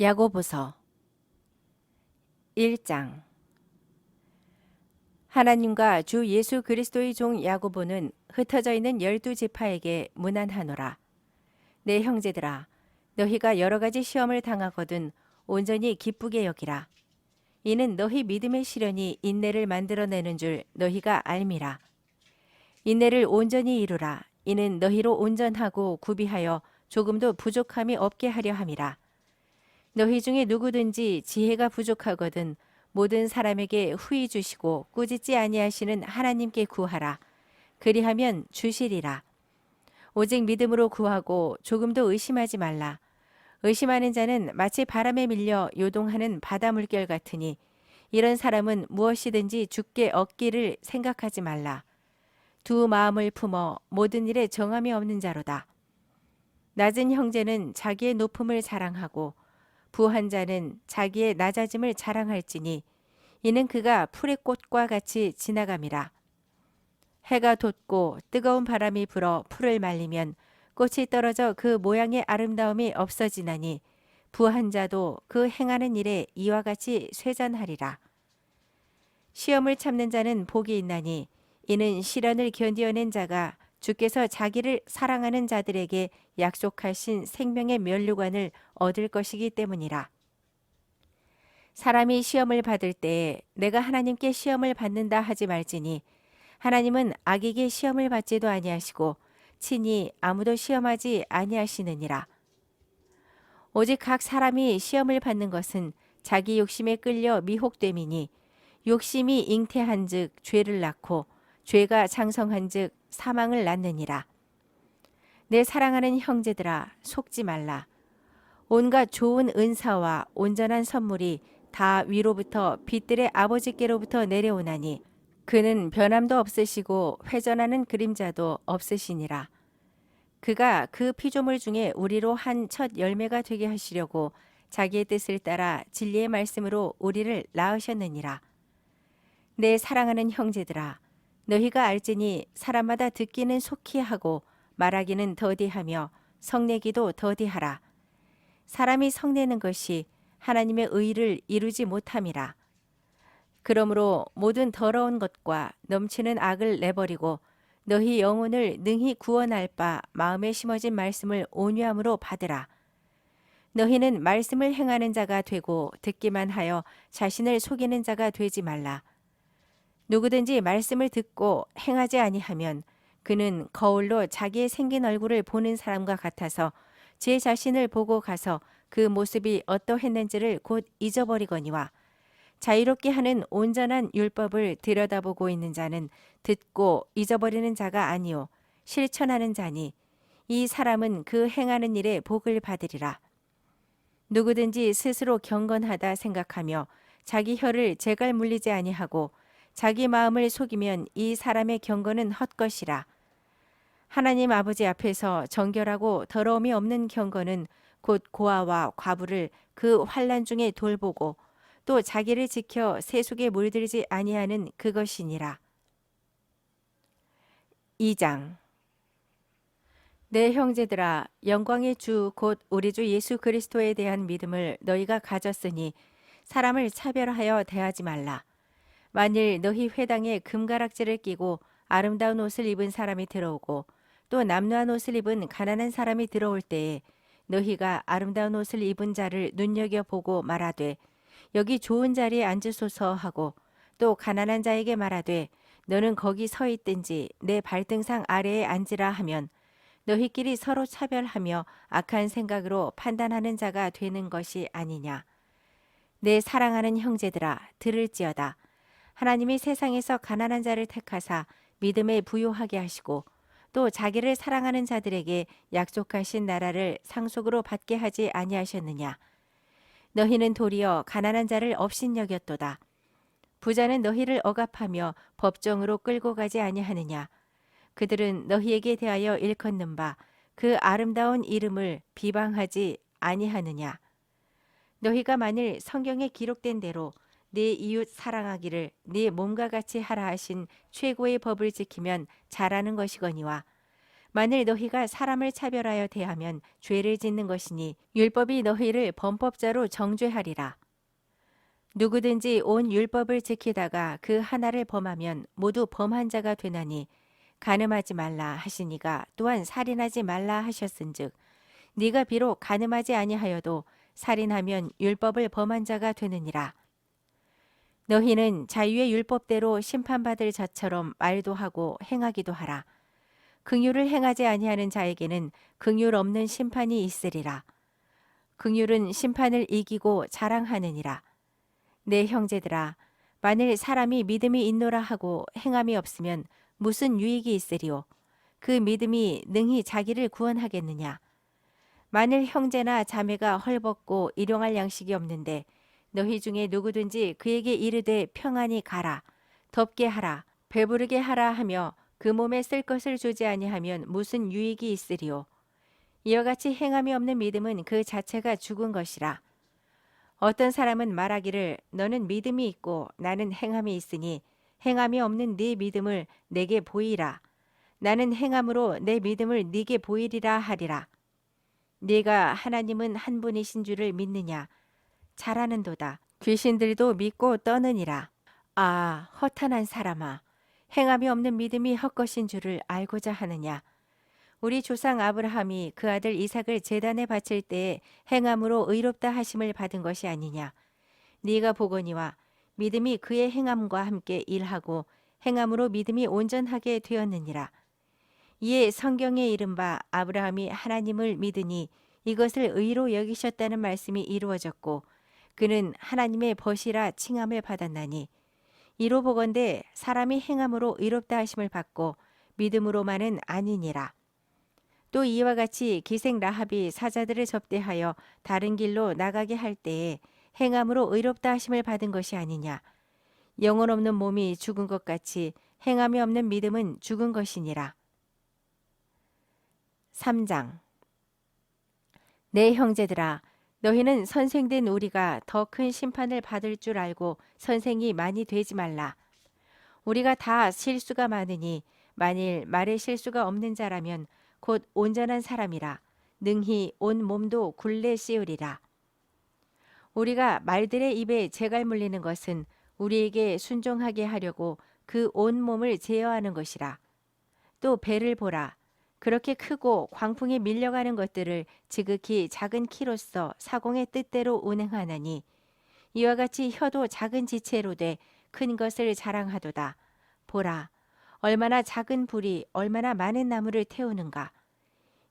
야고보서 1장. 하나님과 주 예수 그리스도의 종 야고보는 흩어져 있는 12지파에게 문안하노라. 내 형제들아, 너희가 여러 가지 시험을 당하거든 온전히 기쁘게 여기라. 이는 너희 믿음의 시련이 인내를 만들어내는 줄 너희가 알미라. 인내를 온전히 이루라. 이는 너희로 온전하고 구비하여 조금도 부족함이 없게 하려 함이라. 너희 중에 누구든지 지혜가 부족하거든 모든 사람에게 후히 주시고 꾸짖지 아니하시는 하나님께 구하라. 그리하면 주시리라. 오직 믿음으로 구하고 조금도 의심하지 말라. 의심하는 자는 마치 바람에 밀려 요동하는 바다 물결 같으니 이런 사람은 무엇이든지 주께 얻기를 생각하지 말라. 두 마음을 품어 모든 일에 정함이 없는 자로다. 낮은 형제는 자기의 높음을 자랑하고 부한 자는 자기의 낮아짐을 자랑할지니 이는 그가 풀의 꽃과 같이 지나감이라. 해가 돋고 뜨거운 바람이 불어 풀을 말리면 꽃이 떨어져 그 모양의 아름다움이 없어지나니 부한 자도 그 행하는 일에 이와 같이 쇠잔하리라. 시험을 참는 자는 복이 있나니 이는 시련을 견디어낸 자가 주께서 자기를 사랑하는 자들에게 약속하신 생명의 면류관을 얻을 것이기 때문이라. 사람이 시험을 받을 때에 내가 하나님께 시험을 받는다 하지 말지니 하나님은 악에게 시험을 받지도 아니하시고 친히 아무도 시험하지 아니하시느니라. 오직 각 사람이 시험을 받는 것은 자기 욕심에 끌려 미혹됨이니 욕심이 잉태한즉 죄를 낳고 죄가 장성한즉 사망을 낳느니라. 내 사랑하는 형제들아, 속지 말라. 온갖 좋은 은사와 온전한 선물이 다 위로부터 빛들의 아버지께로부터 내려오나니 그는 변함도 없으시고 회전하는 그림자도 없으시니라. 그가 그 피조물 중에 우리로 한 첫 열매가 되게 하시려고 자기의 뜻을 따라 진리의 말씀으로 우리를 낳으셨느니라. 내 사랑하는 형제들아, 너희가 알지니 사람마다 듣기는 속히 하고 말하기는 더디하며 성내기도 더디하라. 사람이 성내는 것이 하나님의 의를 이루지 못함이라. 그러므로 모든 더러운 것과 넘치는 악을 내버리고 너희 영혼을 능히 구원할 바 마음에 심어진 말씀을 온유함으로 받으라. 너희는 말씀을 행하는 자가 되고 듣기만 하여 자신을 속이는 자가 되지 말라. 누구든지 말씀을 듣고 행하지 아니하면 그는 거울로 자기의 생긴 얼굴을 보는 사람과 같아서 제 자신을 보고 가서 그 모습이 어떠했는지를 곧 잊어버리거니와 자유롭게 하는 온전한 율법을 들여다보고 있는 자는 듣고 잊어버리는 자가 아니요 실천하는 자니 이 사람은 그 행하는 일에 복을 받으리라. 누구든지 스스로 경건하다 생각하며 자기 혀를 제갈 물리지 아니하고 자기 마음을 속이면 이 사람의 경건은 헛것이라. 하나님 아버지 앞에서 정결하고 더러움이 없는 경건은 곧 고아와 과부를 그 환난 중에 돌보고 또 자기를 지켜 세속에 물들지 아니하는 그것이니라. 2장. 내 형제들아, 영광의 주 곧 우리 주 예수 그리스도에 대한 믿음을 너희가 가졌으니 사람을 차별하여 대하지 말라. 만일 너희 회당에 금가락지를 끼고 아름다운 옷을 입은 사람이 들어오고 또 남루한 옷을 입은 가난한 사람이 들어올 때에 너희가 아름다운 옷을 입은 자를 눈여겨보고 말하되 여기 좋은 자리에 앉으소서 하고 또 가난한 자에게 말하되 너는 거기 서 있든지 내 발등상 아래에 앉으라 하면 너희끼리 서로 차별하며 악한 생각으로 판단하는 자가 되는 것이 아니냐. 내 사랑하는 형제들아, 들을지어다. 하나님이 세상에서 가난한 자를 택하사 믿음에 부요하게 하시고 또 자기를 사랑하는 자들에게 약속하신 나라를 상속으로 받게 하지 아니하셨느냐. 너희는 도리어 가난한 자를 업신여겼도다. 부자는 너희를 억압하며 법정으로 끌고 가지 아니하느냐. 그들은 너희에게 대하여 일컫는 바 그 아름다운 이름을 비방하지 아니하느냐. 너희가 만일 성경에 기록된 대로 네 이웃 사랑하기를 네 몸과 같이 하라 하신 최고의 법을 지키면 잘하는 것이거니와 만일 너희가 사람을 차별하여 대하면 죄를 짓는 것이니 율법이 너희를 범법자로 정죄하리라. 누구든지 온 율법을 지키다가 그 하나를 범하면 모두 범한 자가 되나니 간음하지 말라 하시니가 또한 살인하지 말라 하셨은즉 네가 비록 간음하지 아니하여도 살인하면 율법을 범한 자가 되느니라. 너희는 자유의 율법대로 심판받을 자처럼 말도 하고 행하기도 하라. 긍휼을 행하지 아니하는 자에게는 긍휼 없는 심판이 있으리라. 긍휼은 심판을 이기고 자랑하느니라. 내 형제들아, 만일 사람이 믿음이 있노라 하고 행함이 없으면 무슨 유익이 있으리요? 그 믿음이 능히 자기를 구원하겠느냐? 만일 형제나 자매가 헐벗고 일용할 양식이 없는데 너희 중에 누구든지 그에게 이르되 평안히 가라, 덥게 하라, 배부르게 하라 하며 그 몸에 쓸 것을 주지 아니하면 무슨 유익이 있으리요? 이와 같이 행함이 없는 믿음은 그 자체가 죽은 것이라. 어떤 사람은 말하기를 너는 믿음이 있고 나는 행함이 있으니 행함이 없는 네 믿음을 내게 보이라. 나는 행함으로 내 믿음을 네게 보이리라 하리라. 네가 하나님은 한 분이신 줄을 믿느냐? 잘하는도다. 귀신들도 믿고 떠느니라. 아, 허탄한 사람아, 행함이 없는 믿음이 헛것인 줄을 알고자 하느냐? 우리 조상 아브라함이 그 아들 이삭을 제단에 바칠 때에 행함으로 의롭다 하심을 받은 것이 아니냐? 네가 보거니와 믿음이 그의 행함과 함께 일하고 행함으로 믿음이 온전하게 되었느니라. 이에 성경에 이른바 아브라함이 하나님을 믿으니 이것을 의로 여기셨다는 말씀이 이루어졌고 그는 하나님의 벗이라 칭함을 받았나니 이로 보건대 사람이 행함으로 의롭다 하심을 받고 믿음으로만은 아니니라. 또 이와 같이 기생 라합이 사자들을 접대하여 다른 길로 나가게 할 때에 행함으로 의롭다 하심을 받은 것이 아니냐. 영혼 없는 몸이 죽은 것 같이 행함이 없는 믿음은 죽은 것이니라. 3장. 내 형제들아, 너희는 선생된 우리가 더 큰 심판을 받을 줄 알고 선생이 많이 되지 말라. 우리가 다 실수가 많으니 만일 말에 실수가 없는 자라면 곧 온전한 사람이라 능히 온 몸도 굴레 씌우리라. 우리가 말들의 입에 재갈 물리는 것은 우리에게 순종하게 하려고 그 온 몸을 제어하는 것이라. 또 배를 보라. 그렇게 크고 광풍에 밀려가는 것들을 지극히 작은 키로서 사공의 뜻대로 운행하나니 이와 같이 혀도 작은 지체로 돼 큰 것을 자랑하도다. 보라, 얼마나 작은 불이 얼마나 많은 나무를 태우는가.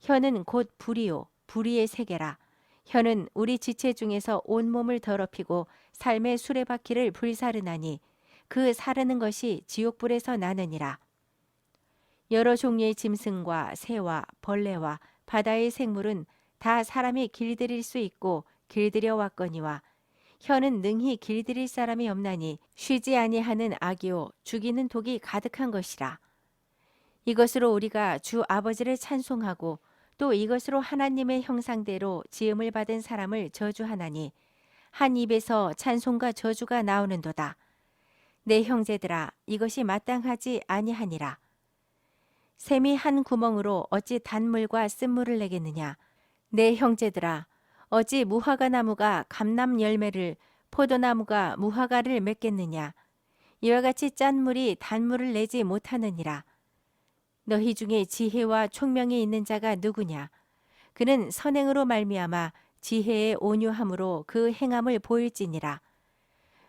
혀는 곧 불이요 불의의 세계라. 혀는 우리 지체 중에서 온 몸을 더럽히고 삶의 수레바퀴를 불사르나니 그 사르는 것이 지옥불에서 나느니라. 여러 종류의 짐승과 새와 벌레와 바다의 생물은 다 사람이 길들일 수 있고 길들여 왔거니와 혀는 능히 길들일 사람이 없나니 쉬지 아니하는 악이요 죽이는 독이 가득한 것이라. 이것으로 우리가 주 아버지를 찬송하고 또 이것으로 하나님의 형상대로 지음을 받은 사람을 저주하나니 한 입에서 찬송과 저주가 나오는도다. 내 형제들아, 이것이 마땅하지 아니하니라. 샘이 한 구멍으로 어찌 단물과 쓴물을 내겠느냐. 내 형제들아, 어찌 무화과 나무가 감람 열매를 포도나무가 무화과를 맺겠느냐. 이와 같이 짠 물이 단물을 내지 못하느니라. 너희 중에 지혜와 총명이 있는 자가 누구냐. 그는 선행으로 말미암아 지혜의 온유함으로 그 행함을 보일지니라.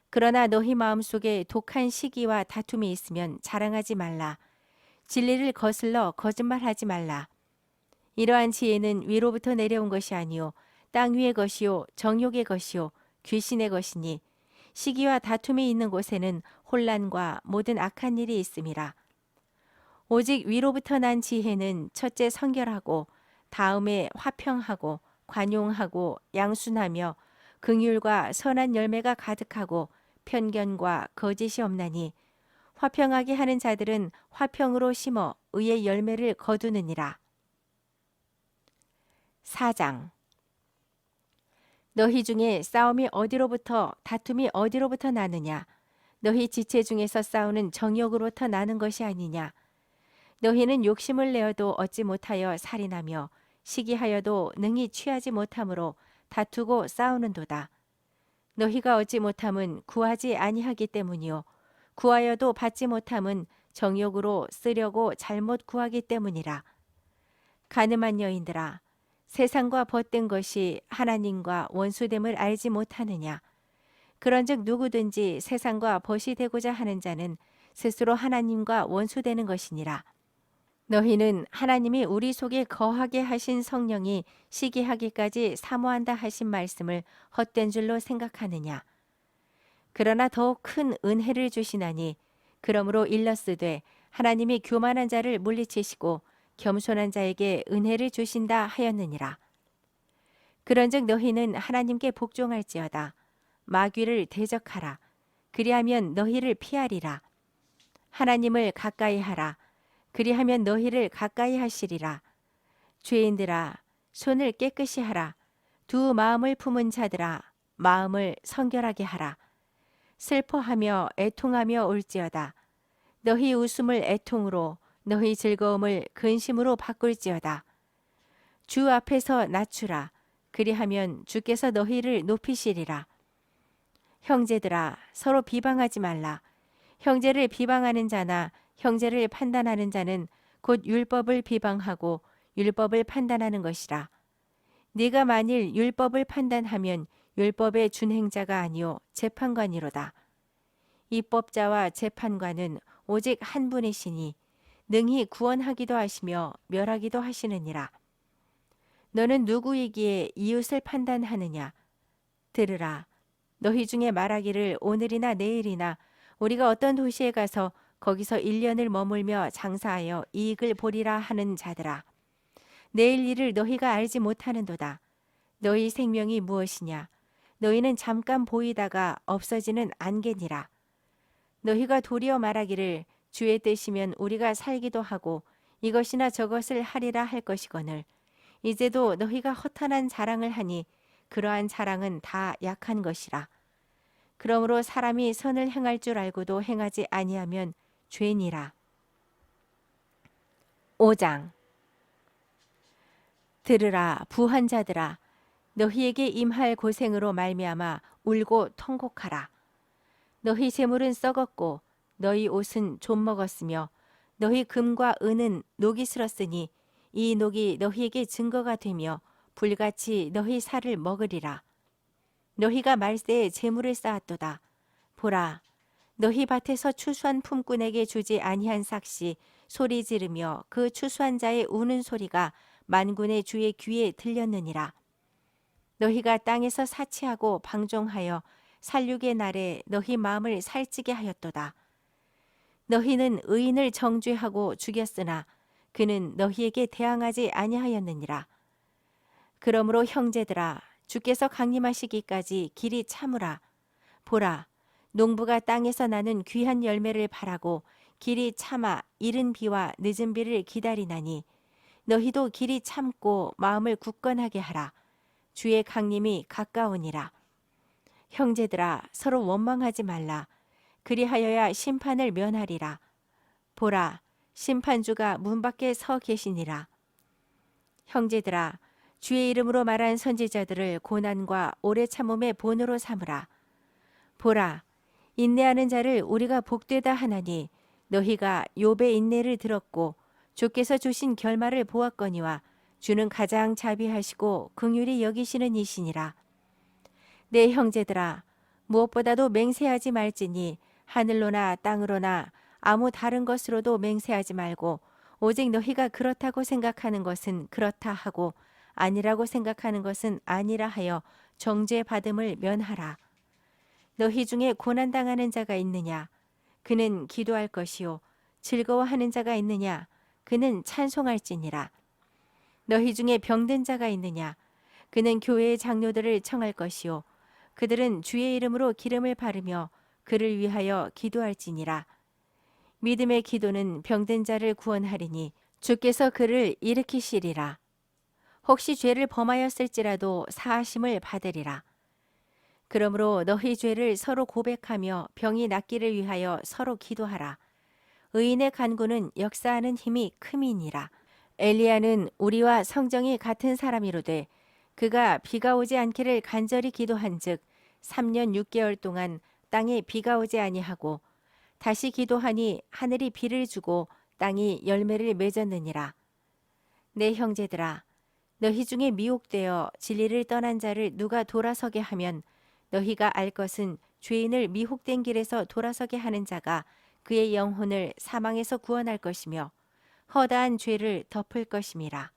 그러나 너희 마음속에 독한 시기와 다툼이 있으면 자랑하지 말라. 진리를 거슬러 거짓말하지 말라. 이러한 지혜는 위로부터 내려온 것이 아니요 땅 위의 것이요 정욕의 것이요 귀신의 것이니 시기와 다툼이 있는 곳에는 혼란과 모든 악한 일이 있음이라. 오직 위로부터 난 지혜는 첫째 성결하고 다음에 화평하고 관용하고 양순하며 긍휼과 선한 열매가 가득하고 편견과 거짓이 없나니 화평하게 하는 자들은 화평으로 심어 의의 열매를 거두느니라. 4장. 너희 중에 싸움이 어디로부터 다툼이 어디로부터 나느냐. 너희 지체 중에서 싸우는 정욕으로부터 나는 것이 아니냐. 너희는 욕심을 내어도 얻지 못하여 살인하며 시기하여도 능히 취하지 못함으로 다투고 싸우는도다. 너희가 얻지 못함은 구하지 아니하기 때문이요 구하여도 받지 못함은 정욕으로 쓰려고 잘못 구하기 때문이라. 가늠한 여인들아, 세상과 벗된 것이 하나님과 원수됨을 알지 못하느냐? 그런즉 누구든지 세상과 벗이 되고자 하는 자는 스스로 하나님과 원수되는 것이니라. 너희는 하나님이 우리 속에 거하게 하신 성령이 시기하기까지 사모한다 하신 말씀을 헛된 줄로 생각하느냐? 그러나 더욱 큰 은혜를 주시나니 그러므로 일러스되 하나님이 교만한 자를 물리치시고 겸손한 자에게 은혜를 주신다 하였느니라. 그런즉 너희는 하나님께 복종할지어다. 마귀를 대적하라. 그리하면 너희를 피하리라. 하나님을 가까이 하라. 그리하면 너희를 가까이 하시리라. 죄인들아, 손을 깨끗이 하라. 두 마음을 품은 자들아, 마음을 성결하게 하라. 슬퍼하며 애통하며 올지어다. 너희 웃음을 애통으로, 너희 즐거움을 근심으로 바꿀지어다. 주 앞에서 낮추라. 그리하면 주께서 너희를 높이시리라. 형제들아, 서로 비방하지 말라. 형제를 비방하는 자나 형제를 판단하는 자는 곧 율법을 비방하고 율법을 판단하는 것이라. 네가 만일 율법을 판단하면 율법의 준행자가 아니요 재판관이로다. 입법자와 재판관은 오직 한 분이시니 능히 구원하기도 하시며 멸하기도 하시느니라. 너는 누구이기에 이웃을 판단하느냐? 들으라. 너희 중에 말하기를 오늘이나 내일이나 우리가 어떤 도시에 가서 거기서 1년을 머물며 장사하여 이익을 보리라 하는 자들아. 내일 일을 너희가 알지 못하는도다. 너희 생명이 무엇이냐? 너희는 잠깐 보이다가 없어지는 안개니라. 너희가 도리어 말하기를 주의 뜻이면 우리가 살기도 하고 이것이나 저것을 하리라 할 것이거늘 이제도 너희가 허탄한 자랑을 하니 그러한 자랑은 다 약한 것이라. 그러므로 사람이 선을 행할 줄 알고도 행하지 아니하면 죄니라. 5장. 들으라 부한 자들아, 너희에게 임할 고생으로 말미암아 울고 통곡하라. 너희 재물은 썩었고 너희 옷은 좀 먹었으며 너희 금과 은은 녹이 슬었으니 이 녹이 너희에게 증거가 되며 불같이 너희 살을 먹으리라. 너희가 말세에 재물을 쌓았도다. 보라, 너희 밭에서 추수한 품꾼에게 주지 아니한 삭시 소리 지르며 그 추수한 자의 우는 소리가 만군의 주의 귀에 들렸느니라. 너희가 땅에서 사치하고 방종하여 살육의 날에 너희 마음을 살찌게 하였도다. 너희는 의인을 정죄하고 죽였으나 그는 너희에게 대항하지 아니하였느니라. 그러므로 형제들아, 주께서 강림하시기까지 길이 참으라. 보라, 농부가 땅에서 나는 귀한 열매를 바라고 길이 참아 이른 비와 늦은 비를 기다리나니 너희도 길이 참고 마음을 굳건하게 하라. 주의 강림이 가까우니라. 형제들아, 서로 원망하지 말라. 그리하여야 심판을 면하리라. 보라, 심판주가 문 밖에 서 계시니라. 형제들아, 주의 이름으로 말한 선지자들을 고난과 오래 참음의 본으로 삼으라. 보라, 인내하는 자를 우리가 복되다 하나니 너희가 욥의 인내를 들었고 주께서 주신 결말을 보았거니와 주는 가장 자비하시고 긍휼히 여기시는 이시니라. 내 형제들아, 무엇보다도 맹세하지 말지니 하늘로나 땅으로나 아무 다른 것으로도 맹세하지 말고 오직 너희가 그렇다고 생각하는 것은 그렇다 하고 아니라고 생각하는 것은 아니라 하여 정죄받음을 면하라. 너희 중에 고난당하는 자가 있느냐? 그는 기도할 것이요. 즐거워하는 자가 있느냐? 그는 찬송할지니라. 너희 중에 병든 자가 있느냐? 그는 교회의 장로들을 청할 것이요. 그들은 주의 이름으로 기름을 바르며 그를 위하여 기도할지니라. 믿음의 기도는 병든 자를 구원하리니 주께서 그를 일으키시리라. 혹시 죄를 범하였을지라도 사하심을 받으리라. 그러므로 너희 죄를 서로 고백하며 병이 낫기를 위하여 서로 기도하라. 의인의 간구는 역사하는 힘이 큼이니라. 엘리야는 우리와 성정이 같은 사람이로되 그가 비가 오지 않기를 간절히 기도한즉 3년 6개월 동안 땅에 비가 오지 아니하고 다시 기도하니 하늘이 비를 주고 땅이 열매를 맺었느니라. 내 형제들아, 너희 중에 미혹되어 진리를 떠난 자를 누가 돌아서게 하면 너희가 알 것은 죄인을 미혹된 길에서 돌아서게 하는 자가 그의 영혼을 사망에서 구원할 것이며 허다한 죄를 덮을 것임이라.